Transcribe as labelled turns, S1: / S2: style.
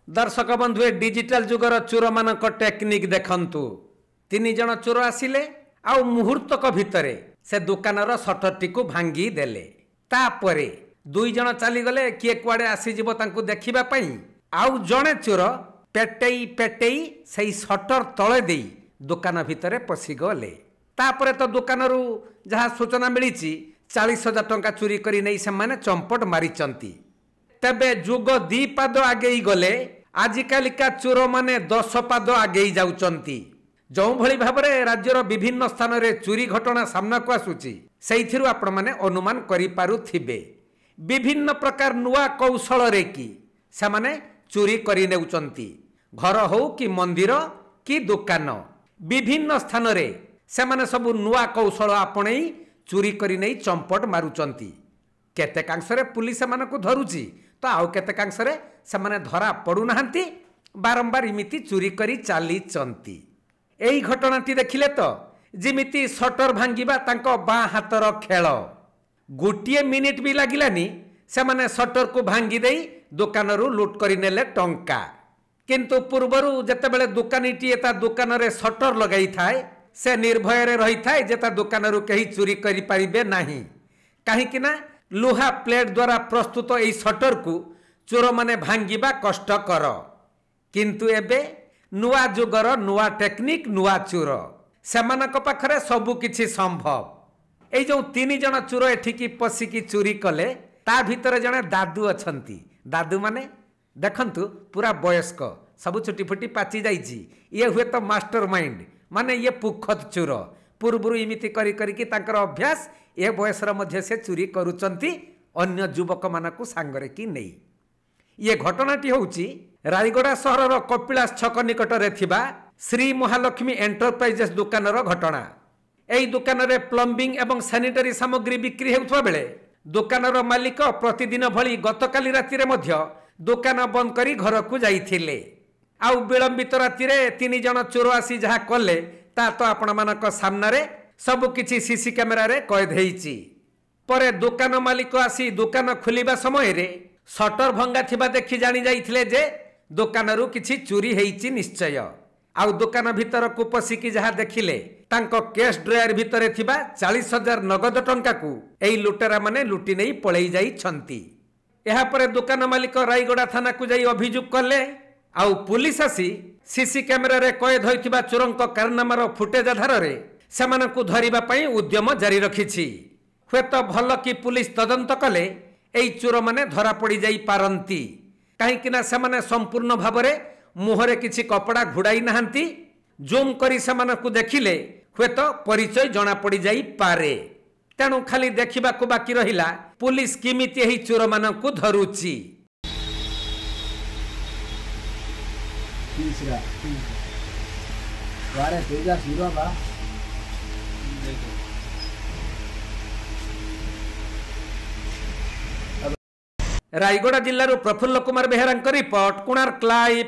S1: दर्शक बंधु डिजिटल जुगर चोर मान टेक्निक देखंतु। 3 जन चोर आसिले आउ मुहूर्तक भितरे से दुकानर सटरटी को भांगी देले। तापरे 2 जन चली गले किए कुआडे आसीजिबो तांकु देखिबा पई। आउ जणे चोर पेटेई पेटेई सही सटर तळे देई दुकान भितरे पसी गले। तापरे तो दुकानरू जहा सूचना मिली 40,000 टंका चोरी करी नहीं से माने चंपट मारिचंती। तेबे जुग 2 पाद आगे गले आजिकालिका चोर माने 10 पाद आगे जाउचंती। जो भली भाबरे राज्यर विभिन्न स्थान रे चोरी घटना सामना को आसुची सेइथिरु आपण माने अनुमान करि पारुथिबे। विभिन्न प्रकार नुआ कौशल रे की से माने चोरी करि नेउचंती। घर हो कि मंदिर कि दुकान विभिन्न स्थान रे से माने सब नुआ कौशल आपणई चोरी करि नै चंपट मारुचंती। केतेकांशरे पुलिस मानकु धरुची तो आउ केतेकांशरे से माने धरा पडु नाहंती। बारंबार इमिति चोरी करी चाली चंती। एही घटनाटी देखिले तो जिमिति सटर भांगिबा तांको बाँ हातर खेल। गोटे मिनिट भी लागिलानी से माने सटर को भांगी देई दुकानरू लुट करी नेले टंका। किंतु पूर्वरु जेतेबेले दुकानीटी एता दुकान रे सटर लगाई थाए से निर्भय रे रही थाए जेता दुकानरू कहीं चोरी करि पारिबे नाही। काहे कि ना लुहा प्लेट द्वारा प्रस्तुत एई सटर को चोर माने भांगिबा कष्टकर। किंतु एबे नुआ जुगर नुआ टेक्निक नुआ चोर सेमानक पाखरे सबु किछि संभव। एई जो 3 जन चोर एठिकी पसिकी चोरी कले ता भितर जने दादू अछंती। दादू माने देखंतु पूरा वयस्क सब छुटी फुटी पाची जाइछि। ये हुए तो मास्टर माइंड माने ये पुखत चोर पूर्वरु इमिति करी करी कि तांकर अभ्यास ए बयसर मध्य से चोरी करूचंती अन्य युवक मानकु सांगरे की नहीं। ये घटनाटी होउची रायगड़ा सहरर कपिलास छक निकट रे थिबा श्री महालक्ष्मी एंटरप्राइजेस दुकानर घटना। एई दुकान रे प्लम्बिंग एवं सैनिटरी सामग्री बिक्री हेउथबा बेले दुकानर मालिक प्रतिदिन भली गतकाली राति रे मध्य दुकान बंद करी घर को जाइथिले। आउ विलंबित राति रे 3 जन चोर आसी जहा कले ता तो आपण मानक सामना रे सब किछि सीसी कैमेरा रे कैद हेइची। परे दुकान मालिक आसी दुकान खुलिबा समय रे सटर भंगा थिबा देखि जानि जाइथिले जे दुकानरू किछि चोरी हेइची निश्चय। आउ दुकान भितर को पसिकी जहा देखिले तांको कैश ड्रायर भितरे थिबा 40,000 नगद टंका को एई लुटेरा माने लुटी नै पळेई जाई छंती। एहा परे दुकान मालिक रायगड़ा थाना को जाई अभियोग कले। आउ पुलिस आसी सीसी कैमेरा रे कैद होइथिबा चोरंक कारनामार फुटेज आधार रे सेमानकु धरिबा पई उद्यम जारी रखिछि। हुएत भल कि पुलिस तदंत कले एई चोर माने धरा पड़ी जाई पारंती। काहे कि ना सेमाने संपूर्ण भाबरे मुहरे किछि कपड़ा घुड़ाई नाहंती। जूम करी सेमानकु देखिले हुएत परिचय जना पड़ी जाई पारे। तेणु खाली देखिबा को बाकी रहिला पुलिस किमिति एही चोर मानकु धरुची। रायगड़ा जिल्लारू प्रफुल्ल कुमार बेहेरा रिपोर्ट कोणार्क लाइव।